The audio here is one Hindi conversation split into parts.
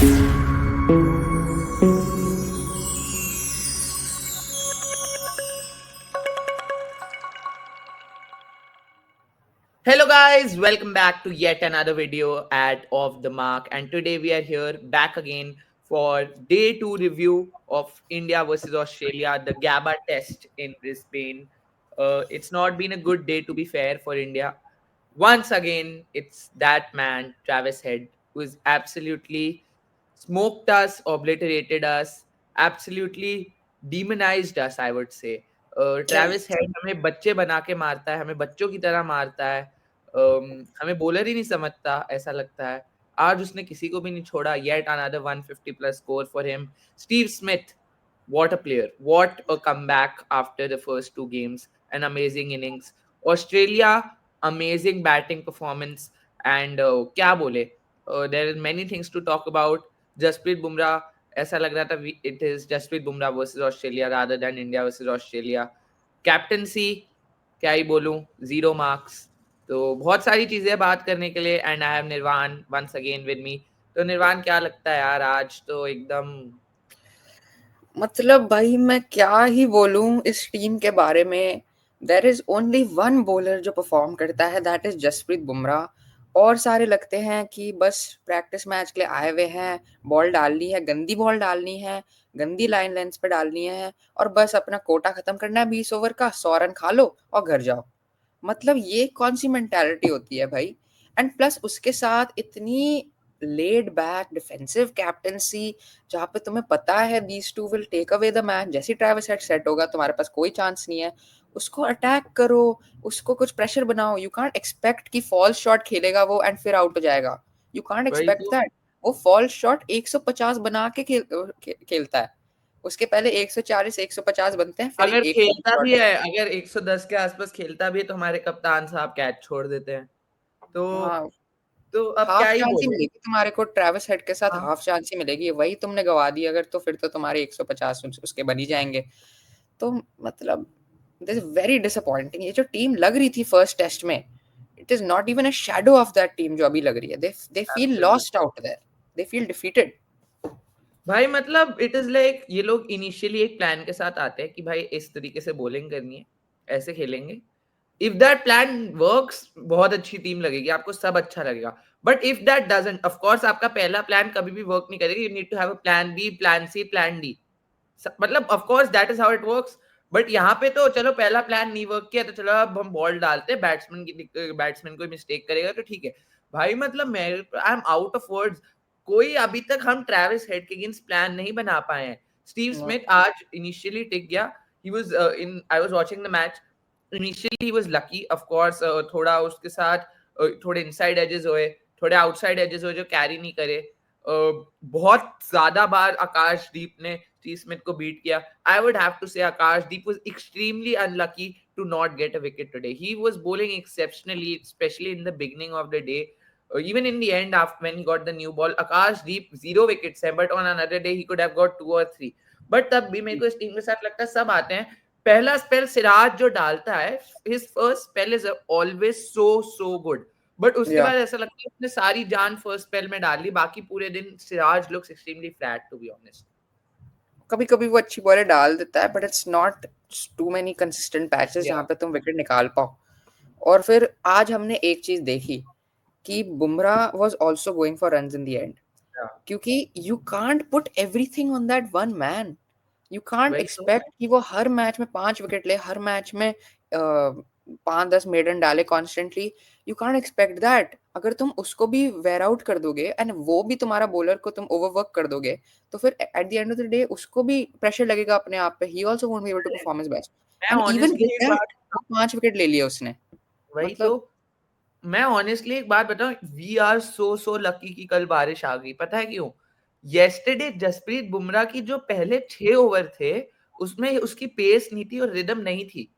Hello guys, welcome back to yet another video at Off the Mark, and today we are here back again for day 2 review of India versus Australia, the GABA test in Brisbane. It's not been a good day to be fair for India. Once again, it's that man Travis Head who is absolutely smoked us, obliterated us, absolutely demonized us, I would say. Travis head हमें बच्चे बना के मारता है, हमें बच्चों की तरह मारता है, हमें बॉलर ही नहीं समझता, ऐसा लगता है. आज उसने किसी को भी नहीं छोड़ा. Yet another 150 plus score for him. Steve Smith, what a player, what a comeback after the first two games, an amazing innings. Australia, amazing batting performance, and क्या बोले, there are many things to talk about. Jasprit Bumrah, ऐसा लग रहा था it is Jasprit Bumrah versus Australia rather than India versus Australia. Captaincy, क्या ही बोलूं, 0 marks. तो बहुत सारी चीजें बात करने के लिए, एंड आई हैव निर्वाण वंस अगेन विद मी. तो निर्वाण, क्या लगता है यार, आज तो एकदम मतलब भाई मैं क्या ही बोलूं इस टीम के बारे में. There is only one bowler जो परफॉर्म करता है, दैट इज जसप्रीत बुमराह. और सारे लगते हैं कि बस प्रैक्टिस मैच के लिए आए हुए हैं, बॉल डालनी है, गंदी बॉल डालनी है, गंदी लाइन लेंथ पे डालनी है और बस अपना कोटा खत्म करना है 20 ओवर का, 100 रन खा लो और घर जाओ. मतलब ये कौन सी मेंटालिटी होती है भाई. एंड प्लस उसके साथ इतनी लेड बैक डिफेंसिव कैप्टनसी, जहाँ पे तुम्हें पता है these two will take away the match. जैसे ट्रेविस हेड सेट होगा तुम्हारे पास कोई चांस नहीं है, उसको अटैक करो, उसको कुछ प्रेशर बनाओ. यू कांट एक्सपेक्ट कि फॉल शॉट खेलेगा वो एंड फिर आउट हो जाएगा. यू कांट वही एक्सपेक्ट तो. दैट. वो फॉल शॉट 150 बना के खेलता है. उसके पहले 140 150 बनते हैं, फिर अगर एक फॉल खेलता शॉट. भी है, अगर 110 के आसपास खेलता भी है, तो हमारे कप्तान साहब कैच छोड़ देते हैं. तो हाँ, तो अब हाफ क्या ही चांस ही बोले. मिलेगी तुम्हारे को. ट्रेविस हेड के साथ हाँ. हाफ चांस ही मिलेगी. वही तुमने गवा दी अगर, तो फिर तो तुम्हारे 150 उसके बन ही जाएंगे. तो मतलब दिस वेरी डिसअपॉइंटिंग. ये जो टीम लग रही थी फर्स्ट टेस्ट में, it is not even a shadow of that team जो अभी लग रही है. They feel Absolutely. Lost out there. They feel defeated. भाई मतलब इट इज लाइक ये लोग इनिशियली एक प्लान के साथ आते हैं कि भाई इस तरीके से बॉलिंग करनी है, ऐसे खेलेंगे. इफ दैट प्लान वर्क्स, बहुत अच्छी टीम लगेगी आपको, सब अच्छा लगेगा. But if that doesn't, of course आपका पहला प्लान कभी भी वर्क नहीं करेगा. You need to have a plan B, plan C, plan D. मतलब of course that is how it works. But यहाँ पे तो चलो पहला प्लान नहीं वर्क किया, तो चलो अब हम बॉल डालते हैं, बैट्समैन कोई मिस्टेक करेगा तो ठीक है. भाई मतलब मैं I am out of words. कोई अभी तक हम ट्रेविस हेड के अगेंस्ट प्लान नहीं बना पाए हैं. स्टीव स्मिथ आज इनिशियली टिक गया. He was in I was watching the match. Initially he was lucky, of course. थोड़ा उसके साथ थोड़े इनसाइड एजेस हुए, थोड़े आउटसाइड एजेस हुए जो कैरी नहीं करे. बहुत ज्यादा बार आकाशदीप ने स्टीव स्मिथ को बीट किया. I would have to say Akashdeep was extremely unlucky to not get a wicket today. He was bowling exceptionally, especially in the beginning of the day. Even in the end, after when he got the new ball, Akashdeep 0 wickets है, but on another day he could have got 2 or 3. But तब भी मेरे को इस टीम के साथ लगता है सब आते हैं. पहला स्पेल सिराज जो डालता है, his first spell is always so good. But उसके या बाद ऐसा लगता है उसने सारी जान फर्स्ट स्पेल में डाल ली, बाकी पूरे दिन Siraj looks extremely flat, to be honest. कभी कभी वो अच्छी बॉलें डाल देता है, but it's not too many consistent patches या जहाँ पे तुम विकेट निकाल पाओ. और फिर आज हमने एक चीज देखी कि Bumrah was also going for runs in the end. या क्योंकि you can't put everything on that one man. You can't वही तो. एक्सपेक्ट कि वो हर मैच में 5 विकेट ले, हर मैच में 5-10 मेडन डाले constantly. You can't expect that. अगर तुम उसको भी वेयर आउट कर दोगे एंड वो भी तुम्हारा बॉलर को तुम ओवरवर्क कर दोगे, तो फिर at the end of the day उसको भी प्रेशर लगेगा अपने आप पे. He also won't be able to perform his best. मैं एंड इवन ऑनेस्टली विद एक दैट बात वो 5 विकेट ले लिए उसने. वही तो. मतलब मैं ऑनेस्टली एक बात बताऊं, वी आर सो लकी कि कल बारिश आ गई. पता है क्यों? येस्टरडे जसप्रीत बुमराह की जो पहले 6 ओवर थे, उसमें उसकी पेस नहीं थी और रिदम नहीं थी.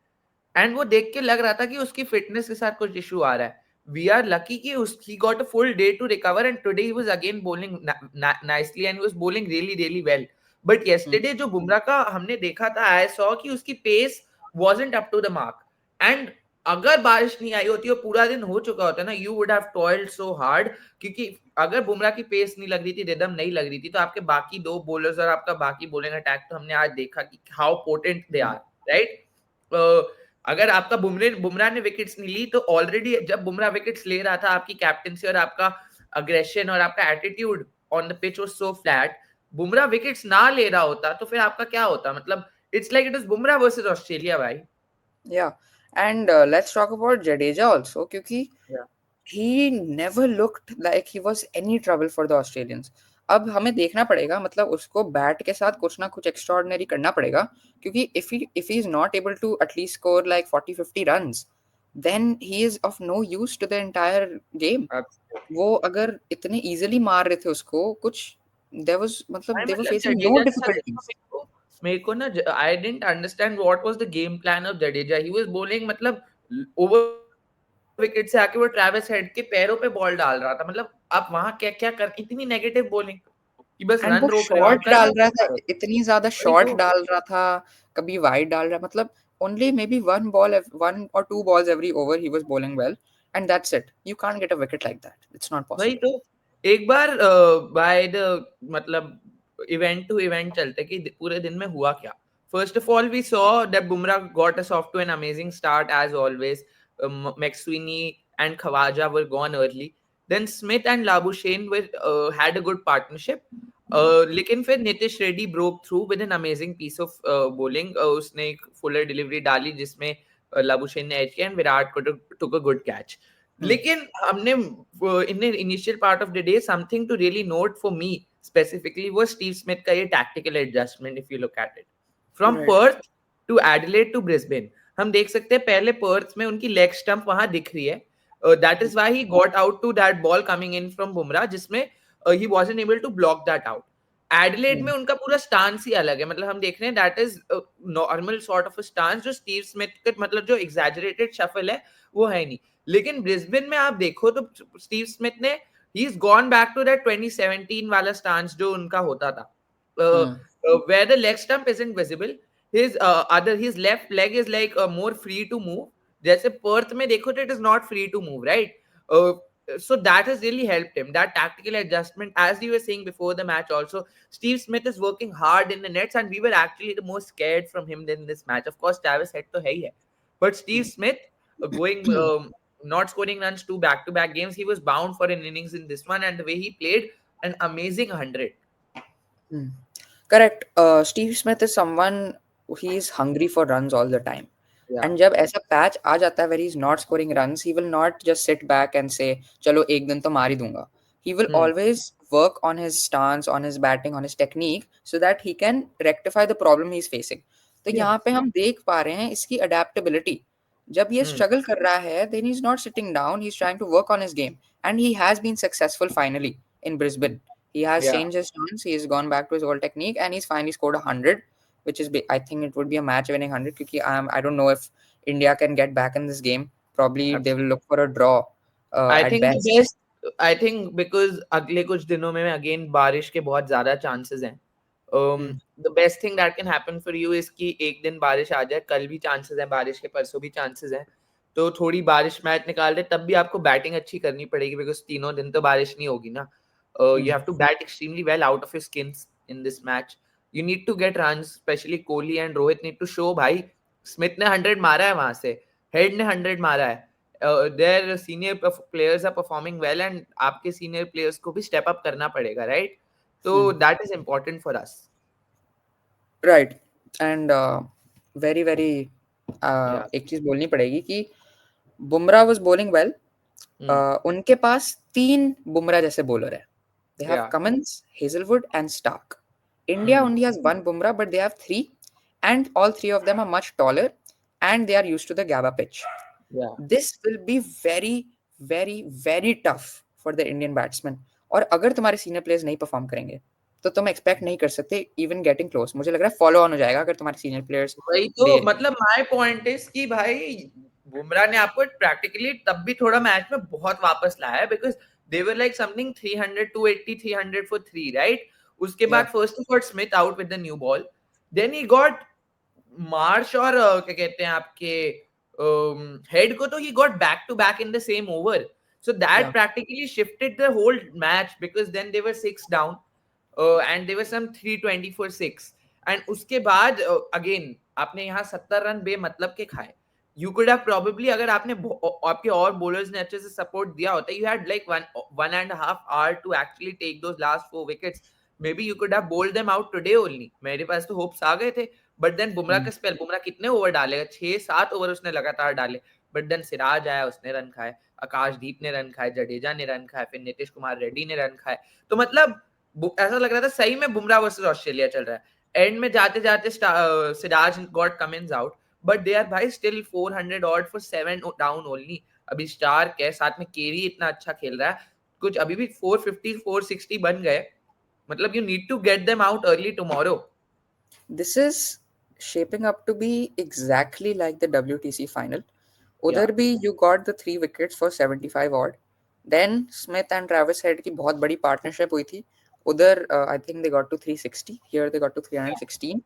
एंड वो देख के लग रहा था कि उसकी फिटनेस के साथ कुछ इशू आ रहा है. वी आर लकी कि he got a full day to recover, and today he was again bowling nicely, and he was bowling really well. But yesterday जो बुमराह का हमने देखा था, आई सॉ कि उसकी pace wasn't up to the mark. And अगर बारिश नहीं आई होती और पूरा दिन हो चुका होता ना, you would have toiled so hard, क्योंकि अगर बुमराह की पेस नहीं लग रही थी, रिदम नहीं लग रही थी, तो आपके बाकी दो बॉलर्स और आपका बाकी बॉलिंग अटैक तो हमने आज देखा कि how potent they are, right. अगर आपका बुमराह ने विकेट्स नहीं ली, तो ऑलरेडी जब बुमराह विकेट्स ले रहा था, आपकी कैप्टनसी और आपका अग्रेशन और आपका attitude on the pitch was so flat, Bumrah wickets ना ले रहा होता तो फिर आपका क्या होता, मतलब it's like it was Bumrah versus Australia भाई। Yeah, and let's talk about Jadeja also, क्योंकि Yeah. he never looked like he was any trouble for the Australians. अब हमें देखना पड़ेगा, मतलब उसको बैट के साथ कुछ ना कुछ एक्स्ट्राऑर्डिनरी करना पड़ेगा, क्योंकि if he is not able to at least score like 40-50 runs, then he is of no use to the entire game. Absolutely. वो अगर इतने easily मार रहे थे उसको, कुछ there was, मतलब भाई they were मतलब facing no जडेजा के साथ देखो, difficulties. मेरे को ना I didn't understand what was the game plan of Jadeja. He was bowling मतलब ओवर विकेट से आके वो ट्रेविस हेड के पैरों पे बॉल डाल रहा था, मतलब आप वहां क्या क्या कर, इतनी नेगेटिव बॉलिंग कि बस एंड वो रन रोक रहे हो, आप शॉर्ट कर डाल क्या रहा नहीं था, पा रहे हो। इतनी ज्यादा वही शॉर्ट तो डाल रहा था, कभी वाइड डाल रहा, मतलब only maybe one or two balls every over he was bowling well, and that's it. You can't get a wicket like that. It's not वही possible. तो एक बार बाय द मतलब इवेंट टू इवेंट चलते कि पूरे दिन में हुआ क्या। First of all we saw that Bumrah got us off to an amazing start as always. McSweeney and Khawaja were gone early, then Smith and Labuschagne were had a good partnership. लेकिन फिर Nitish Reddy broke through with an amazing piece of bowling. उसने एक फुलर डिलीवरी डाली जिसमें लाबुशेन ने एज किया and Virat took a good catch. लेकिन हमने in initial part of the day something to really note for me specifically वो स्टीव स्मिथ का ये tactical adjustment. If you look at it from Right. Perth to Adelaide to Brisbane, हम देख सकते हैं पहले पर्थ में उनकी लेग स्टंप वहां दिख रही है। That is why he got out to that ball coming in from Bumrah, जिसमें he wasn't able to block that out. Adelaide में उनका पूरा स्टांस ही अलग है, मतलब हम देख रहे हैं that is normal sort of stance, जो स्टीव स्मिथ के मतलब जो एग्जैजरेटेड शफल है वो है नहीं। लेकिन ब्रिस्बेन में आप देखो तो स्टीव स्मिथ ने he is gone back to that 2017 वाला स्टांस जो उनका होता था, where the leg stump isn't visible, his left leg is like more free to move। जैसे पर्थ में देखो तो it is not free to move, right? So that has really helped him, that tactical adjustment, as you were saying before the match also. Steve Smith is working hard in the nets and we were actually the most scared from him in this match. Of course Travis Head to hai hai, but Steve Smith going not scoring runs two back-to-back games, he was bound for an innings in this one, and the way he played an amazing 100. Correct. Steve Smith is someone, he is hungry for runs all the time. Yeah. And जब ऐसा पैच आ जाता है where he's not scoring runs, he will not just sit back and say चलो एक दिन तो मार ही दूंगा. He will always work on his stance, on his batting, on his technique, so that he can rectify the problem he's facing. तो यहाँ पे हम देख पा रहे हैं इसकी adaptability. जब ये struggle कर रहा है, then he's not sitting down, he's trying to work on his game, and he has been successful finally in Brisbane. He has Yeah. changed his stance, he has gone back to his old technique, and he's finally scored 100, which is I think it would be a match-winning 100. Because I don't know if India can get back in this game. Probably they will look for a draw I at think the best. best, I think because अगले कुछ दिनों में अगेन बारिश के बहुत ज्यादा चांसेस हैं। The best thing that can happen for you is कि एक दिन बारिश आ जाए, कल भी चांसेस हैं बारिश के, परसों भी चांसेस हैं, तो थोड़ी बारिश मैच निकाल दे, तब भी आपको बैटिंग अच्छी करनी पड़ेगी बिकॉज तीनों दिन तो बारिश नहीं होगी ना। You have to bat extremely well out of your skins in this match. You need to get runs, especially Kohli and Rohit need to show भाई स्मिथ ने 100 मारा है वहां से, हेड ने 100 मारा है, their senior players are performing well and आपके senior players को भी step up करना पड़ेगा, right? So that is important for us. Right. And very very Yeah. एक चीज बोलनी पड़ेगी कि बुमराह was bowling well. उनके पास 3 बुमराह जैसे बॉलर है. They have Yeah. Cummins, Hazelwood, and Stark. India only has 1 Bumrah, but they have 3, and all 3 of them are much taller, and they are used to the Gabba pitch. Yeah. This will be very, very, very tough for the Indian batsmen. और अगर तुम्हारे सीनियर प्लेयर्स नहीं परफॉर्म करेंगे, तो तुम एक्सपेक्ट नहीं कर सकते इवन गेटिंग क्लोज. मुझे लग रहा है फॉलो ऑन हो जाएगा अगर तुम्हारे सीनियर प्लेयर्स. वही तो मतलब माय पॉइंट इज कि भाई बुमराह ने आपको प्रैक्टिकली तब भी थोड़ा मैच में बहुत वापस लाया है because they were like something 300 280 300 for 3, right? उसके बाद first he got Smith out with the new ball, then he got Marsh और क्या कहते हैं आपके हेड को तो he got back to back in the same over. So that Yeah. practically shifted the whole match because then they were 6 down and they were some 320 for 6. And उसके बाद again आपने यहाँ 70 रन बेमतलब के खाए. You could have probably अगर आपने आपके और bowlers ने अच्छे से support दिया होता, you had like one and a half hour to actually take those last 4 wickets. Maybe you could have bowled them out today only. मेरे पास तो hopes आ गए थे. बट देन बुमराह का स्पेल, बुमराह कितने ओवर डालेगा, 6-7 ओवर उसने लगातार डाले. बट देन सिराज आया, उसने रन खाए, आकाशदीप ने रन खाए, जडेजा ने रन खाए, फिर नीतीश कुमार रेड्डी ने रन खाए. तो मतलब ऐसा लग रहा था सही में बुमराह वर्सेस ऑस्ट्रेलिया चल रहा है. एंड में जाते जाते Siraj got Cummins out, but they are भाई still 400 odd for 7 down only. अभी स्टार्क है साथ में, केरी इतना अच्छा खेल रहा है, कुछ अभी भी 450 460 बन गए. मतलब you need to get them out early tomorrow. This is shaping up to be exactly like the WTC final. उधर भी you got the 3 wickets for 75 odd. Then Smith and Travis Head की बहुत बड़ी partnership हुई थी. उधर I think they got to 360. Here they got to 316.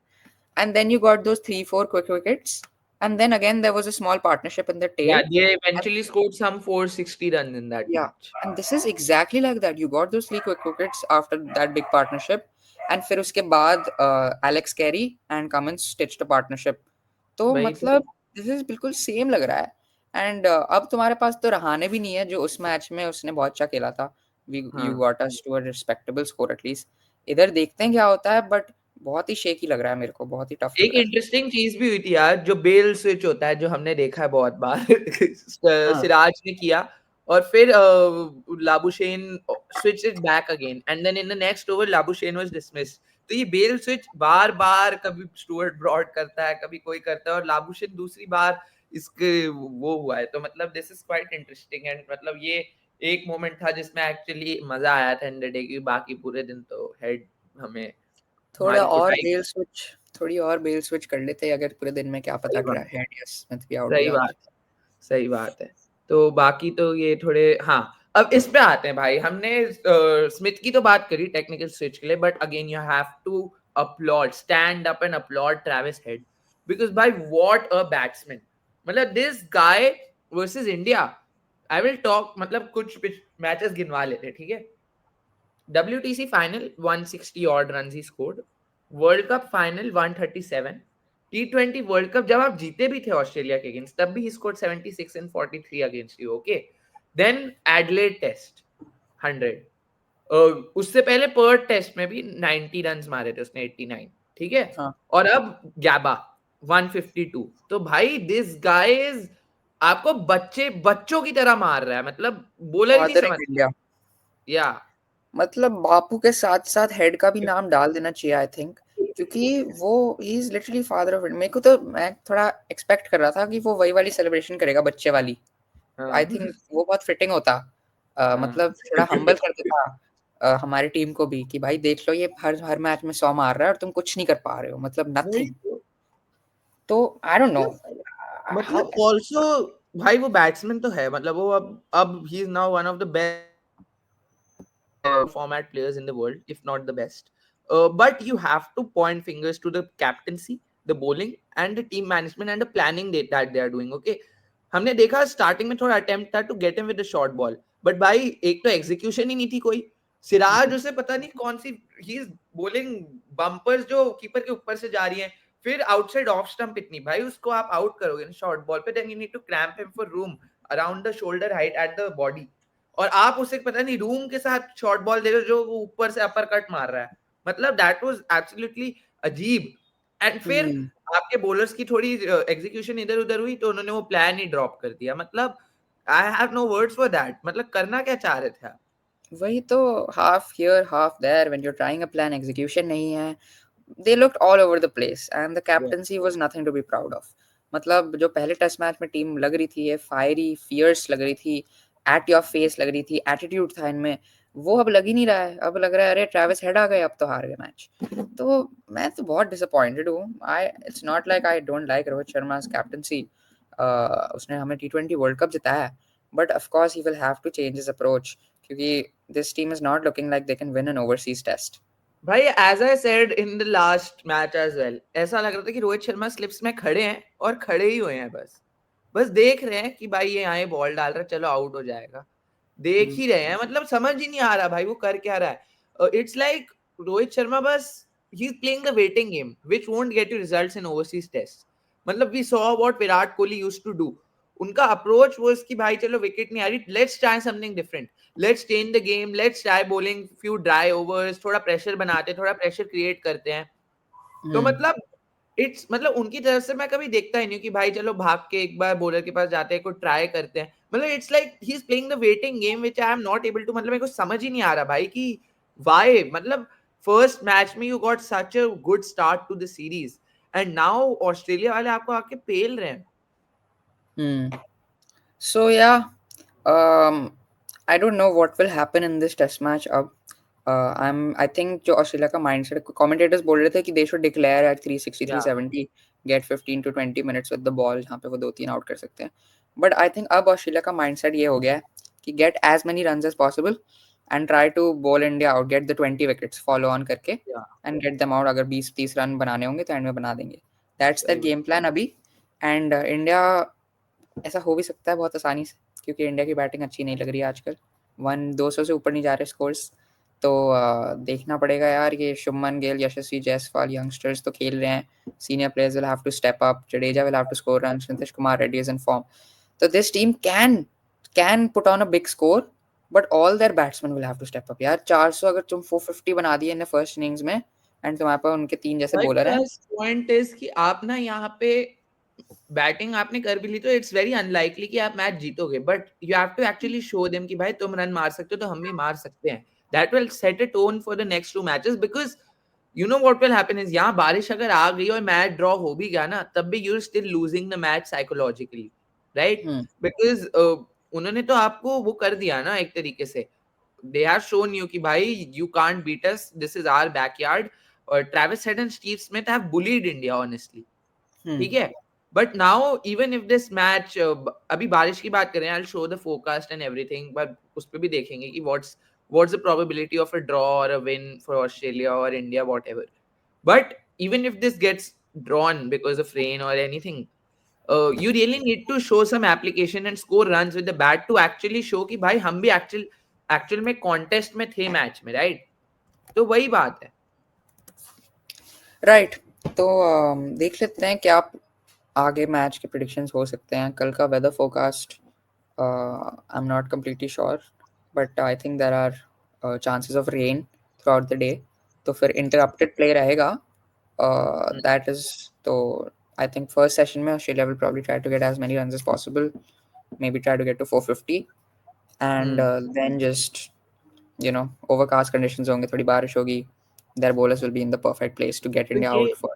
And then you got those 3-4 quick wickets. And then again there was a small partnership in the tail. Yeah, they And eventually scored some 460 runs in that yeah, match. and this is exactly like that. You got those 3 quick wickets after that big partnership. And फिर उसके बाद Alex Carey and Cummins stitched a partnership. तो वही तो. मतलब this is बिल्कुल सेम लग रहा है. एंड अब तुम्हारे पास तो रहाने भी नहीं है जो उस मैच में उसने बहुत अच्छा खेला था. You हाँ. got us to a respectable score at least. इधर देखते हैं क्या होता है, बट बहुत ही शेकी लग रहा है मेरे को, बहुत ही टफ लग एक रहा है. इंटरेस्टिंग चीज भी हुई थी यार, जो बेल स्विच होता है, जो हमने देखा है बहुत बार. हाँ. सिराज ने किया और फिर Labuschagne switch it back again and then in the next over Labuschagne was dismissed. तो ये बेल स्विच बार बार कभी स्टुअर्ट ब्रॉड करता है, कभी कोई करता है, और लाबुशेन दूसरी बार इसके वो हुआ है. तो मतलब this is quite interesting. And मतलब ये एक मोमेंट था जिसमें एक्चुअली मजा आया था एंड डे की. बाकी पूरे दिन तो हेड हमें थोड़ा हमारी और कुटाई. बेल स्विच थोड़ी और बेल स्विच कर लेते हैं अगर पूरे दिन में, क्या पता सही बात, हेड या स्मिथ भी आउट हो सही जाते. बात, सही बात है. तो बाकी तो ये थोड़े, हाँ, अब इस पे आते हैं भाई. हमने स्मिथ की तो बात करी टेक्निकल स्विच के लिए, but again you have to applaud, stand up and applaud Travis Head, because भाई व्हाट अ बैट्समैन. मतलब this guy versus India, I will talk, मतलब कुछ मैचेस गिनवा लेते, ठीक है. WTC फाइनल 160 ऑड रन्स ही scored. World cup final 137. T20 world cup जब आप जीते भी थे ऑस्ट्रेलिया के अगेंस्ट, तब भी ही scored 76 and 43 against you. Okay. Then Adelaide test 100. उससे पहले पर्थ टेस्ट में भी 90 रन्स मारे थे उसने, 89, ठीक है. हाँ. और अब गैबा 152. तो भाई दिस गाय इज, आपको बच्चों की तरह मार रहा है. मतलब बोलर ही नहीं फादर समझ. इंडिया. या मतलब बापू के साथ साथ हेड का भी नाम डाल देना चाहिए आई थिंक, क्योंकि वो he is literally father of India. मेरे को तो, मैं थोड़ा एक्सपेक्ट कर रहा था कि वो वही वाली सेलिब्रेशन करेगा बच्चे वाली. आई थिंक वो बहुत फिटिंग होता. मतलब थोड़ा हम्बल कर देता हमारी टीम को भी कि भाई देख लो, ये हर हर मैच में 100 मार रहा है और तुम कुछ नहीं कर पा रहे हो, मतलब नथिंग. तो आई डोंट नो हाउ. मतलब ऑल्सो भाई वो बैट्समैन तो है, मतलब वो अब he is now one of the best format players in the world, if not the best. But you have to point fingers to the captaincy, the bowling, and the team management and the planning that they are doing. Okay, हमने देखा स्टार्टिंग में थोड़ा अटेम्प्ट था to get him with the short ball, but भाई एक तो एग्जीक्यूशन ही नहीं थी कोई. सिराज उसे पता नहीं कौन सी, ही इज बोलिंग बम्पर्स जो कीपर के ऊपर से जा रही हैं, फिर आउटसाइड ऑफ स्टंप इतनी. भाई उसको आप आउट करोगे ना शॉर्ट बॉल पे, then you need to cramp him for room around the shoulder height at the body. और आप उसे पता नहीं रूम के साथ शॉर्ट बॉल दे रहे हो जो ऊपर से अपर कट मार रहा है. मतलब दैट वाज एब्सोल्युटली अजीब. एंड फिर आपके बॉलर्स की थोड़ी एग्जीक्यूशन इधर उधर हुई तो उन्होंने वो प्लान ही ड्रॉप कर दिया. मतलब I have no words for that. मतलब करना क्या चाह रहे थे आप? वही तो, half here half there, when you are trying a plan, execution नहीं है. They looked all over the place and the captaincy was nothing to be proud of. मतलब जो पहले टेस्ट मैच में टीम लग रही थी, ये फायरी फियर्स लग रही थी, एट योर फेस लग रही थी, एटीट्यूड था इनमें, वो अब लग ही नहीं रहा है. अब लग रहा है अरे ट्रेविस हेड आ गए, अब तो हार गए मैच. तो मैं तो बहुत डिसअपॉइंटेड हूँ. It's not like I don't like Rohit Sharma's captaincy. उसने हमें T20 वर्ल्ड कप जिताया है, but of course he will have to change his approach, क्योंकि this team is not looking like they can win an overseas test. भाई as I said in the last match as well, ऐसा लग रहा था कि रोहित शर्मा स्लिप्स में खड़े हैं और खड़े ही हुए हैं बस. बस देख रहे हैं कि भाई ये यहाँ बॉल डाल रहा है, चलो आउट हो जाएगा, देख ही रहे हैं, मतलब समझ ही नहीं आ रहा भाई वो कर क्या रहा है। इट्स लाइक रोहित शर्मा बस he is playing the waiting game which won't get you results in overseas test. मतलब we saw what Virat Kohli used to do, उनका अप्रोच वाज कि भाई चलो विकेट नहीं आ रही, let's try something different, let's change the game, let's try bowling few dry overs, थोड़ा प्रेशर बनाते, थोड़ा प्रेशर क्रिएट करते हैं। तो मतलब इट्स मतलब उनकी तरफ से मैं कभी देखता ही नहीं कि भाई चलो भाग के एक बार बॉलर के पास जाते हैं, कुछ ट्राई करते हैं। मतलब it's like he is playing the waiting game which I am not able to, मतलब मेरे को समझ ही नहीं आ रहा भाई कि व्हाई, मतलब फर्स्ट मैच में you got such a good start to the series and now Australia वाले आपको आके पेल रहे हैं। So yeah, I don't know what will happen in this test match. अब I think जो ऑस्ट्रेलिया का माइंडसेट, कमेंटेटर्स बोल रहे थे कि they should declare at 360 या 370, get 15 to 20 minutes with the ball, जहाँ पे वो 2-3 आउट कर सकते हैं। बट आई थिंक अब ऑस्ट्रेलिया का माइंडसेट ये हो गया है कि get as many runs as possible and try to bowl India out, get the 20 wickets, follow on करके या and get them out। अगर 20-30 रन बनाने होंगे तो एंड में बना देंगे। That's their सही बात। game plan अभी। एंड इंडिया ऐसा हो भी सकता है बहुत आसानी से, क्योंकि इंडिया की बैटिंग अच्छी नहीं लग रही है आजकल। 200 से ऊपर नहीं जा रहे स्कोर्स। तो देखना पड़ेगा यार, ये शुभमन गिल, यशस्वी जायसवाल, यंगस्टर्स तो खेल रहे हैं। Senior players will have to step up, Jadeja will have to score runs, Nitish Kumar Reddy is in form. तो this team can put on a big score, but all their batsman will have to step up यार। 400 अगर तुम 450 बना दिए इन फर्स्ट इनिंग्स में, एंड तुम्हारे पास उनके 3 जैसे भाई बॉलर हैं। प्लस पॉइंट इज कि आप ना यहाँ पे बैटिंग आपने कर भी ली तो इट्स वेरी अनलाइकली कि आप मैच जीतोगे, but you have to actually show them कि भाई तुम रन मार सकते हो तो हम भी मार सकते हैं। That will set a tone for the next two matches, because you know what will happen is यहाँ बारिश अगर आ गई और मैच ड्रॉ हो भी गया ना, तब भी you are still losing the match psychologically, right? Hmm because उन्होंने तो आपको वो कर दिया ना एक तरीके से, they have shown you कि भाई you can't beat us, this is our backyard। और Travis Head and Steve Smith have bullied India honestly, ठीक है? But now even if this match, अभी बारिश की बात करें, I show the forecast and everything, but उस पे भी देखेंगे कि what's the probability of a draw और अ विन फॉर ऑस्ट्रेलिया और India whatever. But even if this gets drawn because of rain or anything, you really need to show some application and score runs with the bat to actually show कि भाई हम भी एक्चुअल में कॉन्टेस्ट में थे मैच में, राइट? तो वही बात है। राइट। तो देख लेते हैं क्या आगे मैच के प्रिडिक्शंस हो सकते हैं। कल का weather forecast I am not completely sure, but I think there are chances of rain throughout the day. तो फिर इंटरप्टेड प्ले रहेगा। दैट इज तो आई थिंक फर्स्ट सेशन में Australia will probably try to get as many runs as possible, maybe try to get to 450, and then just overcast conditions होंगे, थोड़ी बारिश होगी, their bowlers will be in the perfect place to get तो India ये out for।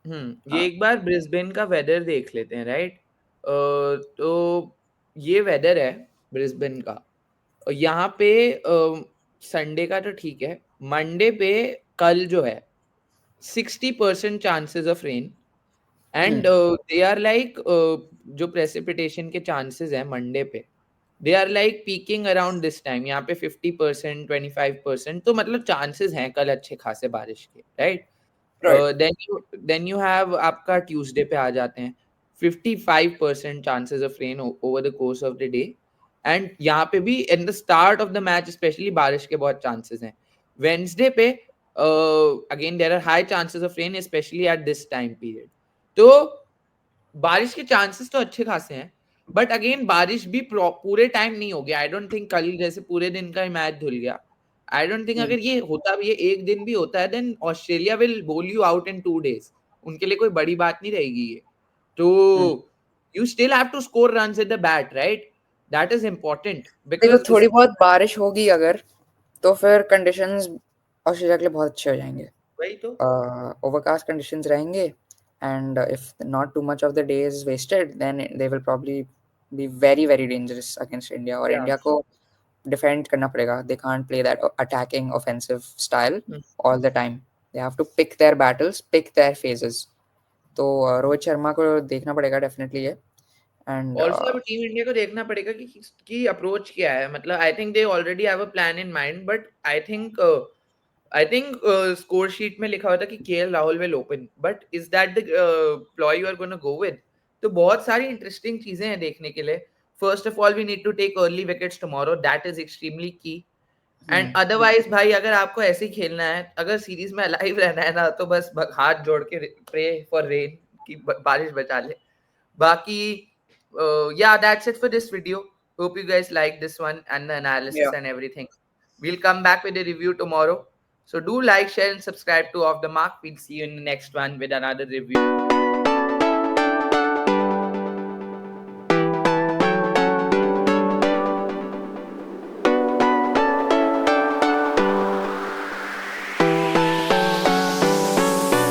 ये हाँ। एक बार ब्रिस्बेन का वेदर देख लेते हैं, राइट? तो ये वेदर है ब्रिस्बेन का, और यहाँ पे संडे का तो ठीक है, मंडे पे कल जो है 60% chances of rain, and they are like जो प्रेसिपिटेशन के चांसेस है मंडे पे, they are like peaking around this time, यहाँ पे 50% 25%, तो मतलब चांसेस हैं कल अच्छे खासे बारिश के, right? Right. Then you have आपका ट्यूसडे पे आ जाते हैं, 55% chances of rain over the course of the day, and यहाँ पे भी in the start of the match specially बारिश के बहुत चांसेस हैं। वेंसडे पे again there are high chances of rain specially at this time period. तो बारिश के चांसेस तो अच्छे खासे हैं, बट अगेन बारिश भी पूरे टाइम नहीं हो गया। आई डोंट थिंक कल जैसे पूरे दिन का मैच धुल गया। आई डोंट थिंक अगर ये होता भी है, एक दिन भी होता है, देन ऑस्ट्रेलिया विल बोल यू आउट इन 2 days। उनके लिए कोई बड़ी बात नहीं रहेगी ये। तो you still have to score runs with the bat, right? That is important देखो, बिकॉज थोड़ी बहुत बारिश होगी अगर, तो फिर कंडीशंस ऑस्ट्रेलिया के लिए बहुत अच्छे हो जाएंगे। वही तो ओवरकास्ट कंडीशंस रहेंगे, and if not too much of the day is wasted, then they will probably be very very dangerous against India. और या इंडिया को डिफेंड करना पड़ेगा। They can't play that attacking offensive style all the time. They have to pick their battles, pick their phases. तो रोहित शर्मा को देखना पड़ेगा डेफिनेटली ये। एंड ऑल्सो अब टीम इंडिया को देखना पड़ेगा कि अप्रोच क्या है। मतलब I think they already have a plan in mind, but I think score sheet में लिखा हुआ था कि KL Rahul will open, but is that the ploy you are gonna go with? तो बहुत सारी इंटरेस्टिंग चीजें हैं देखने के लिए. First of all we need to take early wickets tomorrow, that is extremely key. And otherwise भाई अगर आपको ऐसे ही खेलना है, अगर सीरीज में अलाइव रहना है ना, तो बस हाथ जोड़ के प्रे फॉर रेन की बारिश बचा ले. बाकी yeah, that's it for this video. Hope you guys like this one and the analysis Yeah. and everything. We'll come back with a review tomorrow. So do like, share and subscribe to Off the Mark. We'll see you in the next one with another review.